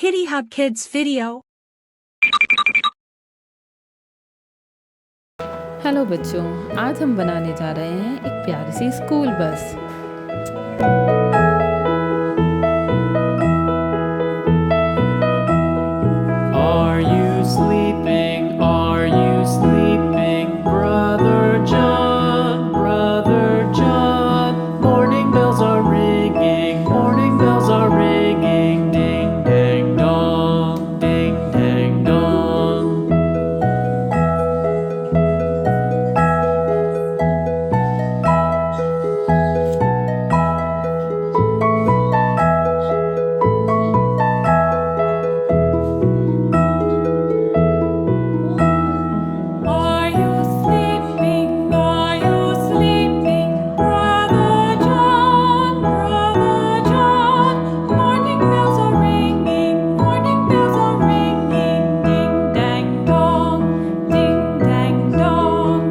Kitty Hub Kids video. Hello बच्चों, आज हम बनाने जा रहे हैं एक प्यारी सी school bus. Are you sleeping? Are you sleeping, Brother John? Brother John, morning bells are ringing, morning bells are ringing, ding dang dong, ding dang dong. Are you sleeping? Are you sleeping, Brother John? Brother John, morning bells are ringing, morning bells are ringing, ding dang dong, ding dang dong.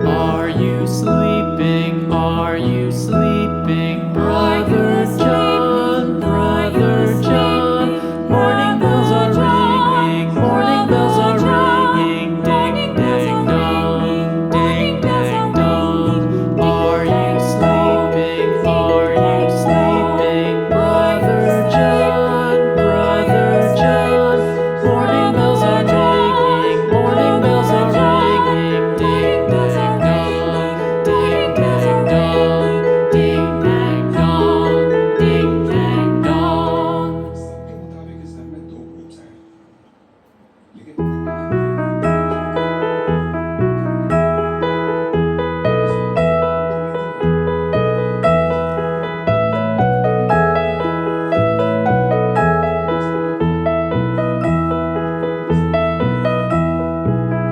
Are you sleeping? Are you sleeping, Brother John? Brother John, morning bells are ringing, morning bells are ringing, ding dang dong, ding dang dong. Are you sleeping? Are you sleeping, Brother John? Brother John, morning bells are ringing, morning bells are ringing, ding dang dong, ding dang dong, ding dang dong, ding dang dong. मुताबिक इस घर में दो groups हैं लेकिन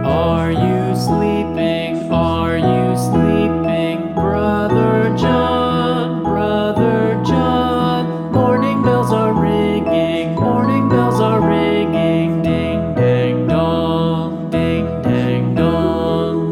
Are you sleeping? Are you sleeping, Brother John? Brother John, morning bells are ringing, morning bells are ringing, ding dang dong, ding dang dong.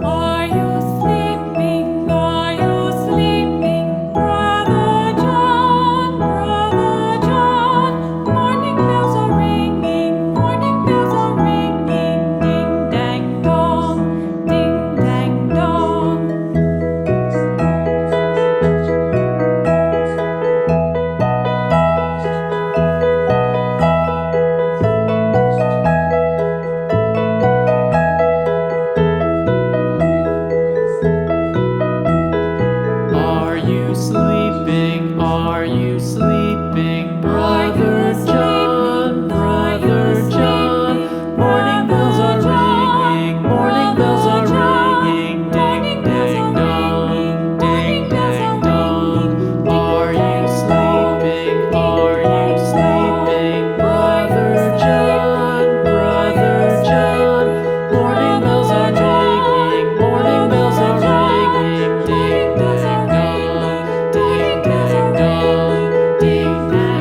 Are you sleeping? Are you sleeping, Brother John? Brother John, morning bells are ringing, morning bells are ringing, ding dang dong, ding dang dong. Are you sleeping? Are you sleeping, Brother John? Brother John, morning bells are ringing, morning bells are ringing, ding dang dong, ding dang dong. Are you sleeping? Are you sleeping, Brother John? Brother John, morning bells are ringing, morning bells are ringing, ding dang dong, ding dang dong, ding dang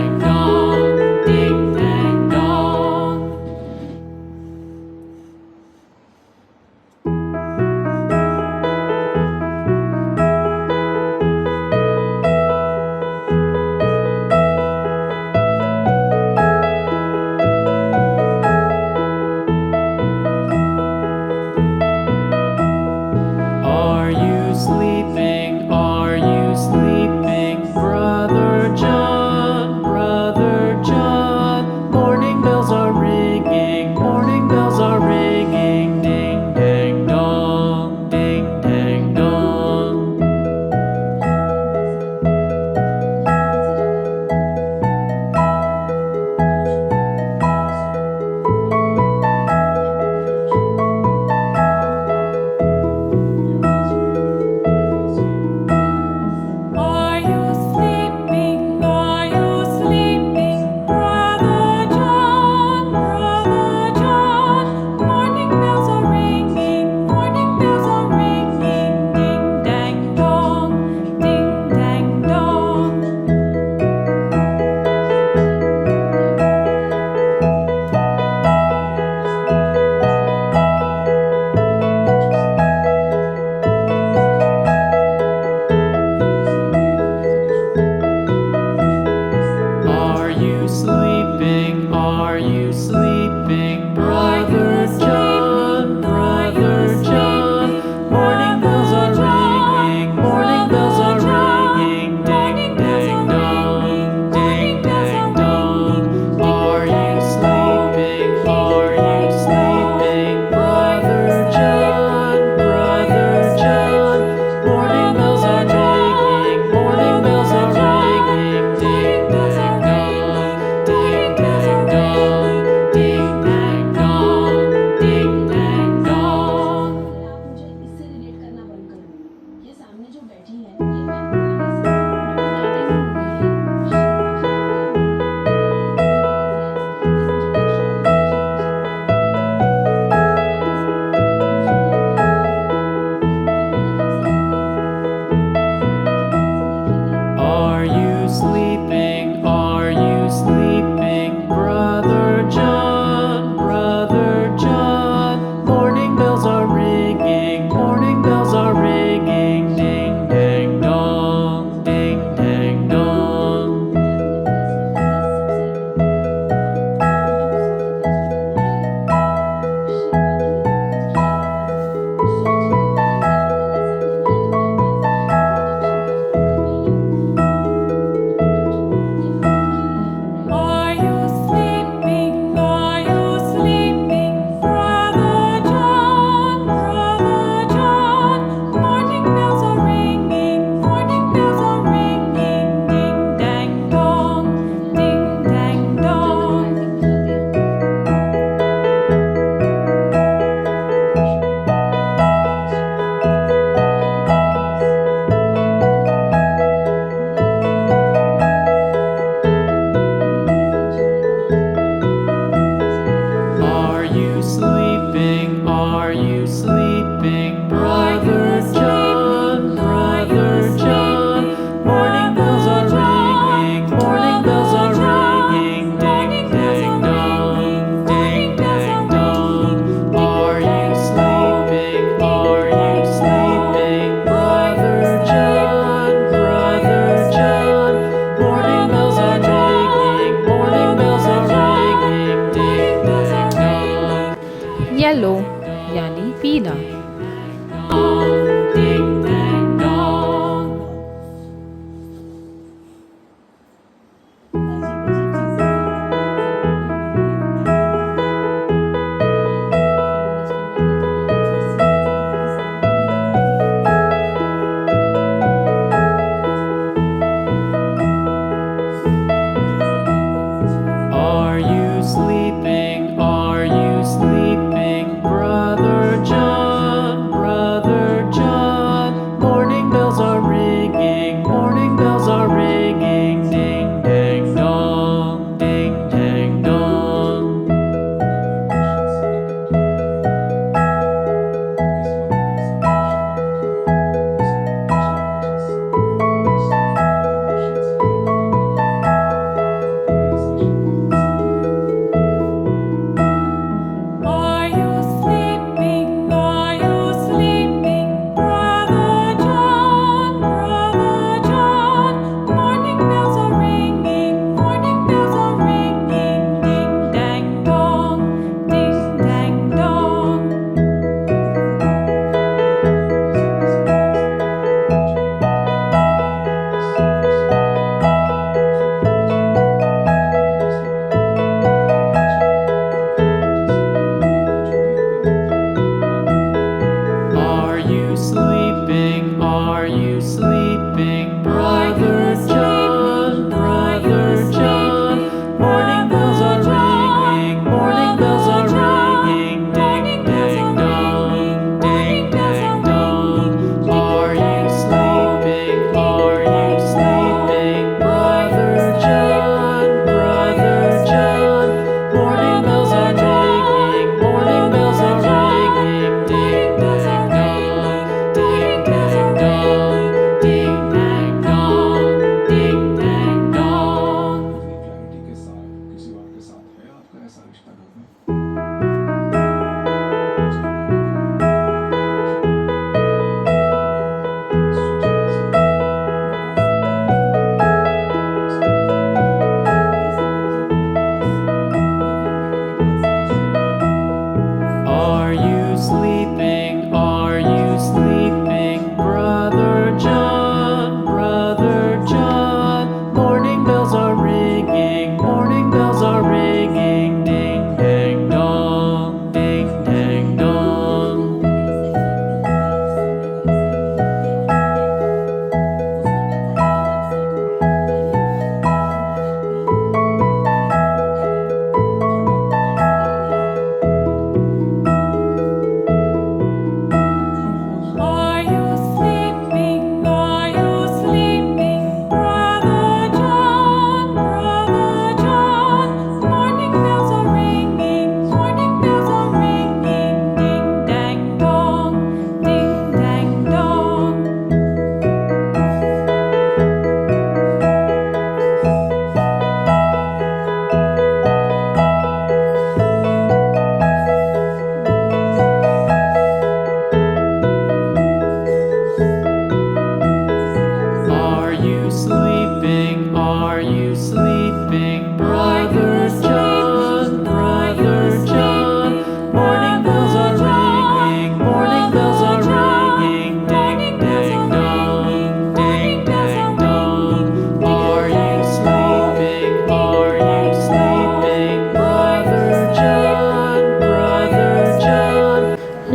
sleeping, Brother John, Brother John? Morning bells are ringing, morning bells are ringing, ding dang dong, ding dang dong. Are you sleeping? Are you sleeping, Brother John, Brother John?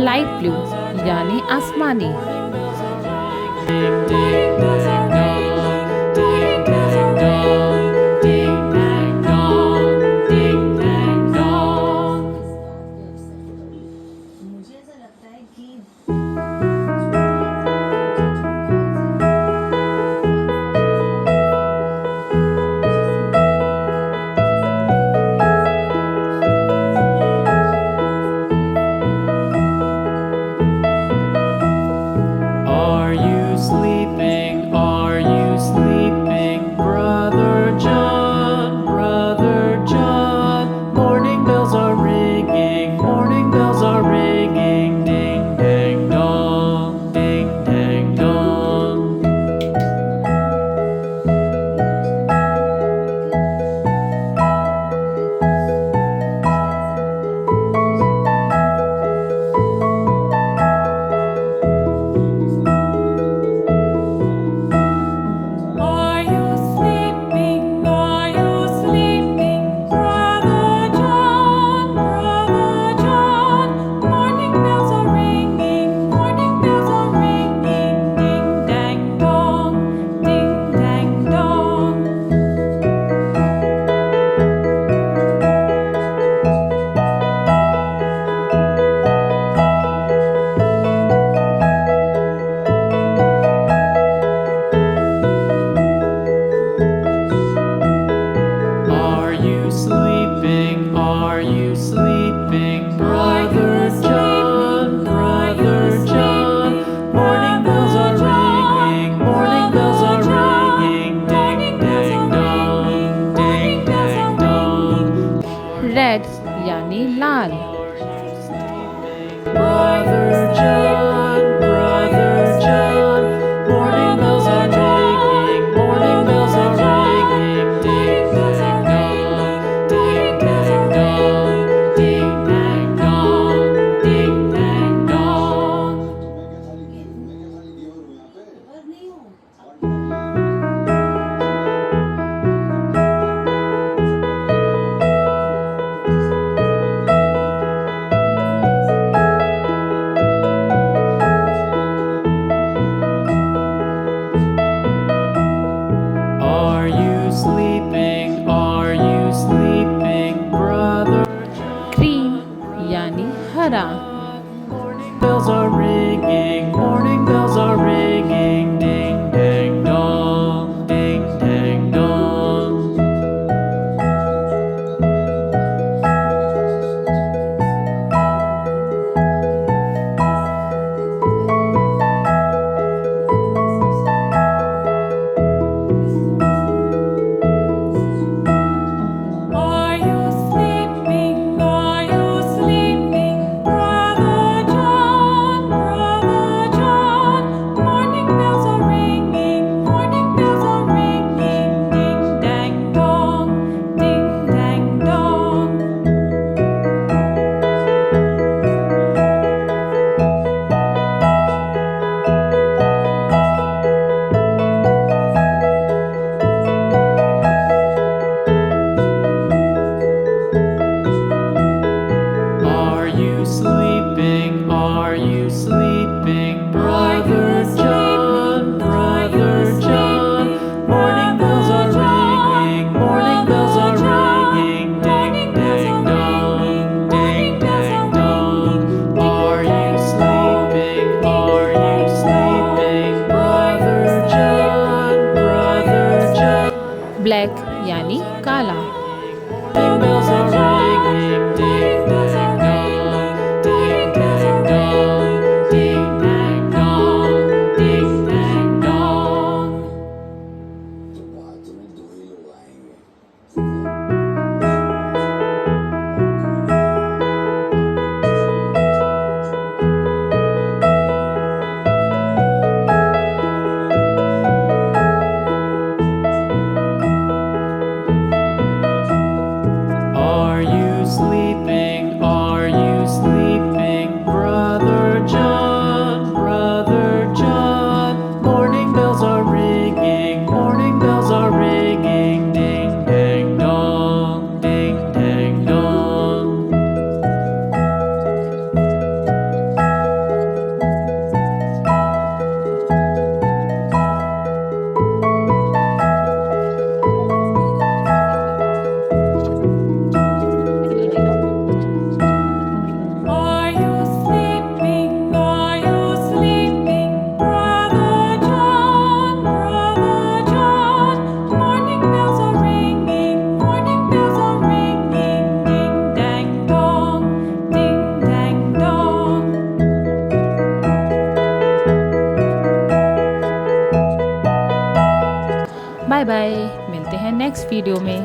Light blue यानी आसमानी, Ding ding dang dong, ding dang dong, ding dang dong, ding dang dong. मुझे ऐसा लगता है कि Are you sleeping? Are you sleeping, Brother John, Brother John? Morning bells are ringing, morning bells are ringing, ding dang dong, ding dang dong. Are you sleeping? Are you sleeping, Brother John, Brother John? Morning bells are ringing, morning bells are ringing, ding dang dong, ding dang dong. Are you sleeping? Are you sleeping, Brother John, Brother John? Morning bells are ringing, morning bells are ringing, ding dang dong, ding dang dong. Red यानी लाल, Brother John, Brother John. Morning bells are ringing, morning bells are ringing, ding dang dong, ding dang dong, ding dang dong, ding dang dong. मैं क्या खाली दिया हूँ यहाँ पे खबर नहीं हूँ। Are you sleeping? Are you sleeping, Brother? Green यानी हरा, Morning bells are ringing, morning bells are ringing, ding dang dong, ding dang dong. Are you sleeping? Are you sleeping, Brother John, Brother John? Morning bells are ringing, morning bells are ringing, ding dang dong, ding dang dong. Are you sleeping? Are you sleeping, Brother John, Brother John? Morning bells are ringing, morning bells are ringing, ding dang dong, ding dang dong. Are you sleeping? Are you sleeping, Brother John, Brother John? Black यानी काला, Morning bells are ringing, ding dang dong, ding dang dong, ding dang dong, ding dang dong. तो बात में दो ही लोग आएंगे video में।